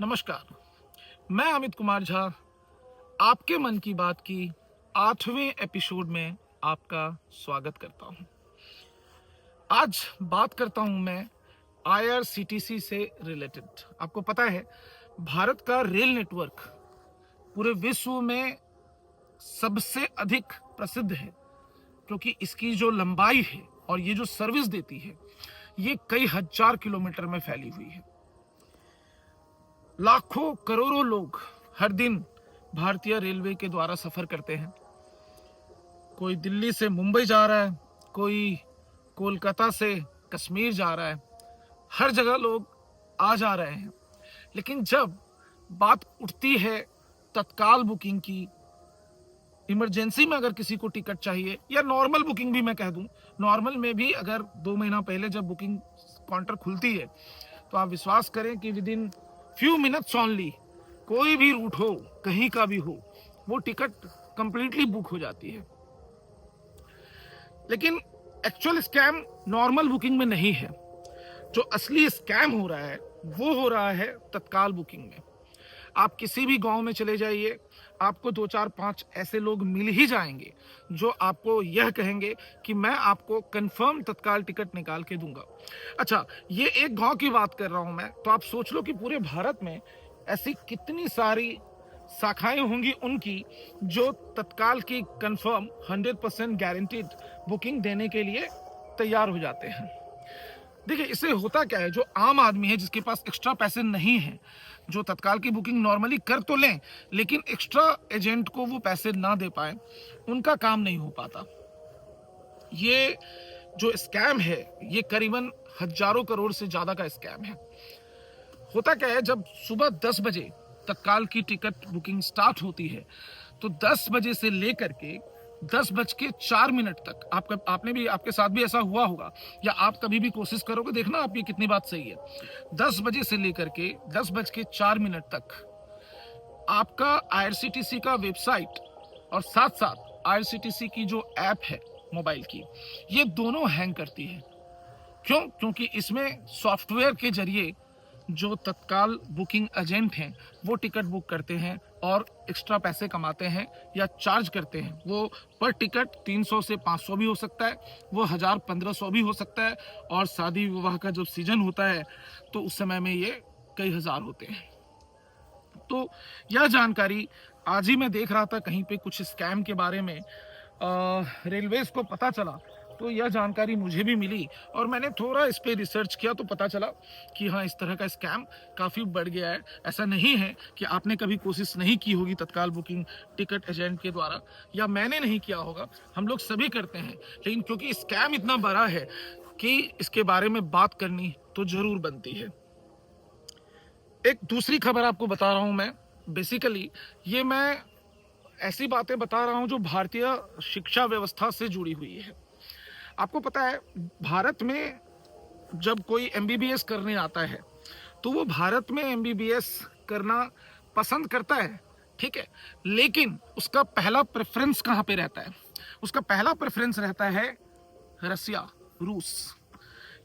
नमस्कार, मैं अमित कुमार झा आपके मन की बात की 8वें एपिसोड में आपका स्वागत करता हूं। आज बात करता हूं मैं आईआरसीटीसी से रिलेटेड। आपको पता है भारत का रेल नेटवर्क पूरे विश्व में सबसे अधिक प्रसिद्ध है, क्योंकि इसकी जो लंबाई है और ये जो सर्विस देती है ये कई हजार किलोमीटर में फैली हुई है। लाखों करोड़ों लोग हर दिन भारतीय रेलवे के द्वारा सफर करते हैं। कोई दिल्ली से मुंबई जा रहा है, कोई कोलकाता से कश्मीर जा रहा है, हर जगह लोग आ जा रहे हैं। लेकिन जब बात उठती है तत्काल बुकिंग की, इमरजेंसी में अगर किसी को टिकट चाहिए या नॉर्मल बुकिंग भी मैं कह दूं, नॉर्मल में भी अगर 2 महीना पहले जब बुकिंग काउंटर खुलती है तो आप विश्वास करें कि with in few minutes only कोई भी रूट हो, कहीं का भी हो, वो टिकट कंप्लीटली बुक हो जाती है। लेकिन एक्चुअल स्कैम नॉर्मल बुकिंग में नहीं है। जो असली स्कैम हो रहा है वो हो रहा है तत्काल बुकिंग में। आप किसी भी गांव में चले जाइए, आपको 2 4 5 ऐसे लोग मिल ही जाएंगे जो आपको यह कहेंगे कि मैं आपको कंफर्म तत्काल टिकट निकाल के दूंगा। अच्छा, ये एक गांव की बात कर रहा हूं मैं, तो आप सोच लो कि पूरे भारत में ऐसी कितनी सारी शाखाएं होंगी उनकी जो तत्काल की कंफर्म 100% गारंटीड बुकिंग देने के लिए तैयार हो जाते हैं। देखिए, इससे होता क्या है, जो आम आदमी है जिसके पास एक्स्ट्रा पैसे नहीं है, जो तत्काल की बुकिंग नॉर्मली कर तो लें लेकिन एक्स्ट्रा एजेंट को वो पैसे ना दे पाए, उनका काम नहीं हो पाता। ये जो स्कैम है ये करीबन हजारों करोड़ से ज्यादा का स्कैम है। होता क्या है, जब सुबह 10 बजे तत्काल की टिकट बुकिंग स्टार्ट होती है तो 10 बजे से लेकर के 10:04 तक आपके साथ भी ऐसा हुआ होगा, या आप कभी भी कोशिश करोगे, देखना आपकी कितनी बात सही है। 10 बजे से लेकर के 10:04 तक आपका आईआरसीटीसी का वेबसाइट और साथ साथ आईआरसीटीसी की जो ऐप है मोबाइल की, ये दोनों हैंग करती है। क्यों? क्योंकि इसमें सॉफ्टवेयर के जरिए जो तत्काल बुकिंग एजेंट हैं वो टिकट बुक करते हैं और एक्स्ट्रा पैसे कमाते हैं या चार्ज करते हैं। वो पर टिकट 300 से 500 भी हो सकता है, वो 1000-1500 भी हो सकता है, और शादी विवाह का जब सीजन होता है तो उस समय में ये कई हजार होते हैं। तो यह जानकारी आज ही मैं देख रहा था कहीं पे कुछ स्कैम के बारे में, रेलवेज को पता चला तो यह जानकारी मुझे भी मिली और मैंने थोड़ा इस पे रिसर्च किया तो पता चला कि हाँ, इस तरह का स्कैम काफ़ी बढ़ गया है। ऐसा नहीं है कि आपने कभी कोशिश नहीं की होगी तत्काल बुकिंग टिकट एजेंट के द्वारा, या मैंने नहीं किया होगा, हम लोग सभी करते हैं। लेकिन क्योंकि स्कैम इतना बड़ा है कि इसके बारे में बात करनी तो जरूर बनती है। एक दूसरी खबर आपको बता रहा हूँ मैं। बेसिकली ये मैं ऐसी बातें बता रहा हूँ जो भारतीय शिक्षा व्यवस्था से जुड़ी हुई है। आपको पता है, भारत में जब कोई एमबीबीएस करने आता है तो वो भारत में एमबीबीएस करना पसंद करता है, ठीक है, लेकिन उसका पहला प्रेफरेंस कहाँ पे रहता है? उसका पहला प्रेफरेंस रहता है रसिया, रूस।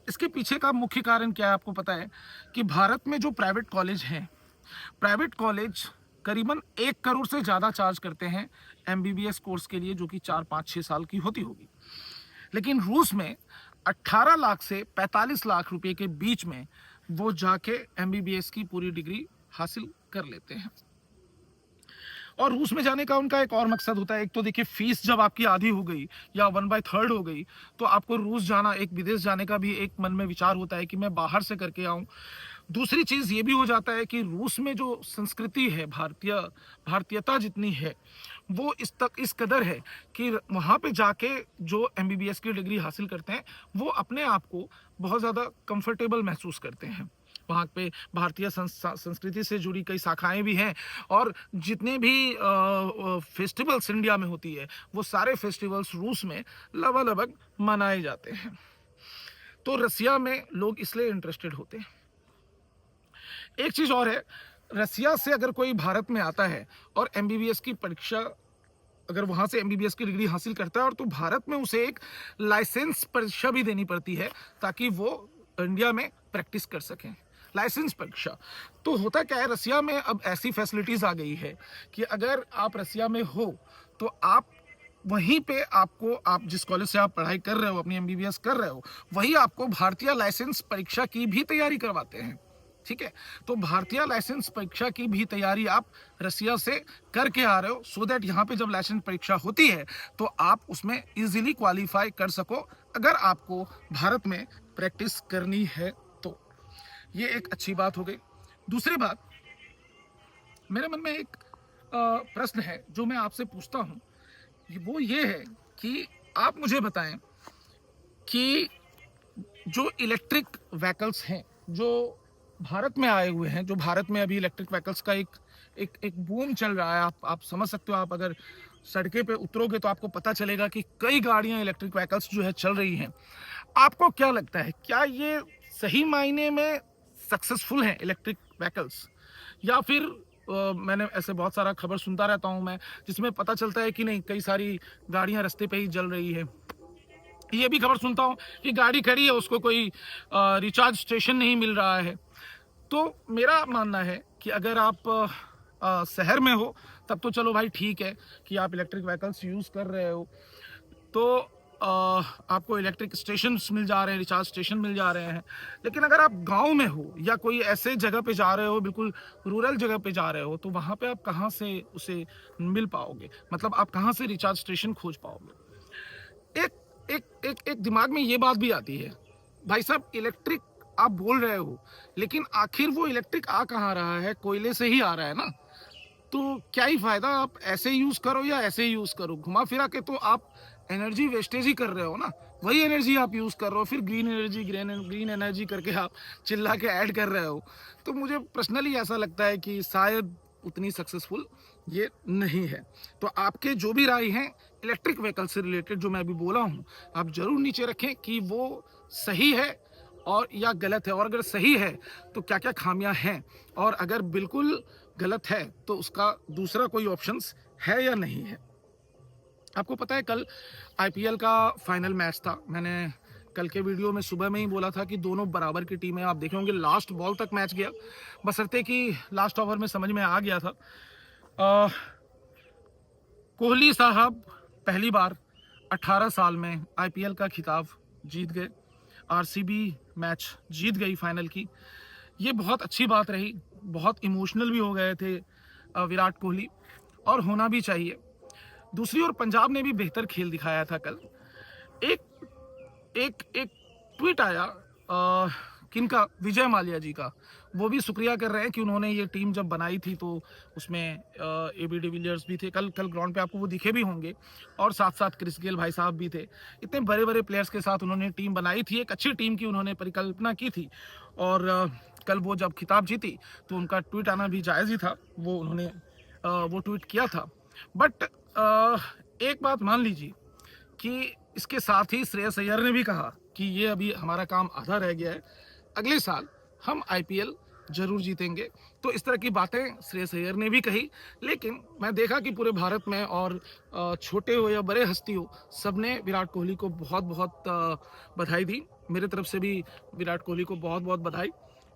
इसके पीछे का मुख्य कारण क्या है आपको पता है? कि भारत में जो प्राइवेट कॉलेज हैं, प्राइवेट कॉलेज करीबन 1 करोड़ से ज़्यादा चार्ज करते हैं एमबीबीएस कोर्स के लिए, जो कि 4 5 6 साल की होती होगी। लेकिन रूस में 18 लाख से 45 लाख रुपए के बीच में वो जाके एमबीबीएस की पूरी डिग्री हासिल कर लेते हैं। और रूस में जाने का उनका एक और मकसद होता है। एक तो देखिए, फीस जब आपकी आधी हो गई या 1/3 हो गई तो आपको रूस जाना, एक विदेश जाने का भी एक मन में विचार होता है कि मैं बाहर से करके आऊं। दूसरी चीज़ ये भी हो जाता है कि रूस में जो संस्कृति है, भारतीयता जितनी है, वो इस कदर है कि वहाँ पे जाके जो एमबीबीएस की डिग्री हासिल करते हैं वो अपने आप को बहुत ज़्यादा कंफर्टेबल महसूस करते हैं। वहाँ पे भारतीय संस्कृति से जुड़ी कई शाखाएं भी हैं, और जितने भी फेस्टिवल्स इंडिया में होती है वो सारे फेस्टिवल्स रूस में लगभग मनाए जाते हैं। तो रसिया में लोग इसलिए इंटरेस्टेड होते हैं। एक चीज़ और है, रसिया से अगर कोई भारत में आता है और एमबीबीएस की परीक्षा, अगर वहाँ से एमबीबीएस की डिग्री हासिल करता है, और तो भारत में उसे एक लाइसेंस परीक्षा भी देनी पड़ती है ताकि वो इंडिया में प्रैक्टिस कर सकें। लाइसेंस परीक्षा। तो होता क्या है, रसिया में अब ऐसी फैसिलिटीज़ आ गई है कि अगर आप रसिया में हो तो आप वहीं पे आपको, आप जिस कॉलेज से आप पढ़ाई कर रहे हो, अपनी एमबीबीएस कर रहे हो, वही आपको भारतीय लाइसेंस परीक्षा की भी तैयारी करवाते हैं। ठीक है, तो भारतीय लाइसेंस परीक्षा की भी तैयारी आप रसिया से करके आ रहे हो, सो दैट यहाँ पे जब लाइसेंस परीक्षा होती है तो आप उसमें इजीली क्वालिफाई कर सको, अगर आपको भारत में प्रैक्टिस करनी है तो। ये एक अच्छी बात हो गई। दूसरी बात, मेरे मन में एक प्रश्न है जो मैं आपसे पूछता हूँ, वो ये है कि आप मुझे बताएं कि जो इलेक्ट्रिक व्हीकल्स हैं जो भारत में आए हुए हैं, जो भारत में अभी इलेक्ट्रिक व्हीकल्स का एक एक एक बूम चल रहा है, आप समझ सकते हो। आप अगर सड़कें पे उतरोगे तो आपको पता चलेगा कि कई गाड़ियां इलेक्ट्रिक व्हीकल्स जो है चल रही हैं। आपको क्या लगता है, क्या ये सही मायने में सक्सेसफुल हैं इलेक्ट्रिक व्हीकल्स, या फिर मैंने ऐसे बहुत सारा खबर सुनता रहता हूं मैं, जिसमें पता चलता है कि नहीं, कई सारी गाड़ियां रास्ते पे ही जल रही है। ये भी खबर सुनता हूँ कि गाड़ी खड़ी है, उसको कोई रिचार्ज स्टेशन नहीं मिल रहा है। तो मेरा मानना है कि अगर आप शहर में हो तब तो चलो भाई ठीक है कि आप इलेक्ट्रिक व्हीकल्स यूज़ कर रहे हो, तो आपको इलेक्ट्रिक स्टेशंस मिल जा रहे हैं, रिचार्ज स्टेशन मिल जा रहे हैं। लेकिन अगर आप गांव में हो या कोई ऐसे जगह पे जा रहे हो, बिल्कुल रूरल जगह पे जा रहे हो, तो वहाँ पे आप कहाँ से उसे मिल पाओगे, मतलब आप कहाँ से रिचार्ज स्टेशन खोज पाओगे। एक एक एक एक दिमाग में ये बात भी आती है, भाई साहब इलेक्ट्रिक आप बोल रहे हो, लेकिन आखिर वो इलेक्ट्रिक आ कहाँ रहा है, कोयले से ही आ रहा है ना। तो क्या ही फायदा, आप ऐसे यूज करो या ऐसे यूज करो, घुमा फिरा के तो आप एनर्जी वेस्टेज ही कर रहे हो ना। वही एनर्जी आप यूज कर रहे हो, फिर ग्रीन एनर्जी ग्रीन एनर्जी करके आप चिल्ला के ऐड कर रहे हो। तो मुझे पर्सनली ऐसा लगता है कि शायद उतनी सक्सेसफुल ये नहीं है। तो आपके जो भी राय हैं इलेक्ट्रिक व्हीकल से रिलेटेड, जो मैं अभी बोला हूँ, आप जरूर नीचे रखें कि वो सही है और या गलत है, और अगर सही है तो क्या क्या खामियां हैं, और अगर बिल्कुल गलत है तो उसका दूसरा कोई ऑप्शंस है या नहीं है। आपको पता है कल आईपीएल का फाइनल मैच था। मैंने कल के वीडियो में सुबह में ही बोला था कि दोनों बराबर की टीम है। आप देखे होंगे लास्ट बॉल तक मैच गया, बशर्ते कि लास्ट ओवर में समझ में आ गया था। कोहली साहब पहली बार 18 साल में आईपीएल का खिताब जीत गए, आरसीबी मैच जीत गई फाइनल की। ये बहुत अच्छी बात रही, बहुत इमोशनल भी हो गए थे विराट कोहली, और होना भी चाहिए। दूसरी ओर पंजाब ने भी बेहतर खेल दिखाया था कल। एक एक एक ट्वीट आया किनका, विजय माल्या जी का। वो भी शुक्रिया कर रहे हैं कि उन्होंने ये टीम जब बनाई थी तो उसमें एबी डिविलियर्स भी थे, कल ग्राउंड पे आपको वो दिखे भी होंगे, और साथ साथ क्रिस गेल भाई साहब भी थे। इतने बड़े बड़े प्लेयर्स के साथ उन्होंने टीम बनाई थी, एक अच्छी टीम की उन्होंने परिकल्पना की थी, और कल वो जब खिताब जीती तो उनका ट्वीट आना भी जायज़ ही था। वो उन्होंने वो ट्वीट किया था। बट एक बात मान लीजिए कि इसके साथ ही श्रेयस अय्यर ने भी कहा कि ये अभी हमारा काम आधा रह गया है, अगले साल हम आईपीएल जरूर जीतेंगे। तो इस तरह की बातें श्रेयस अय्यर ने भी कही। लेकिन मैं देखा कि पूरे भारत में, और छोटे हो या बड़े हस्ती हो, सबने विराट कोहली को बहुत बहुत बधाई दी। मेरे तरफ से भी विराट कोहली को बहुत बहुत बधाई।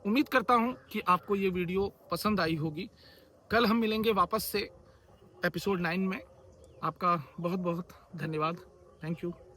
उम्मीद करता हूँ कि आपको ये वीडियो पसंद आई होगी। कल हम मिलेंगे वापस से एपिसोड 9 में। आपका बहुत बहुत धन्यवाद। Thank you.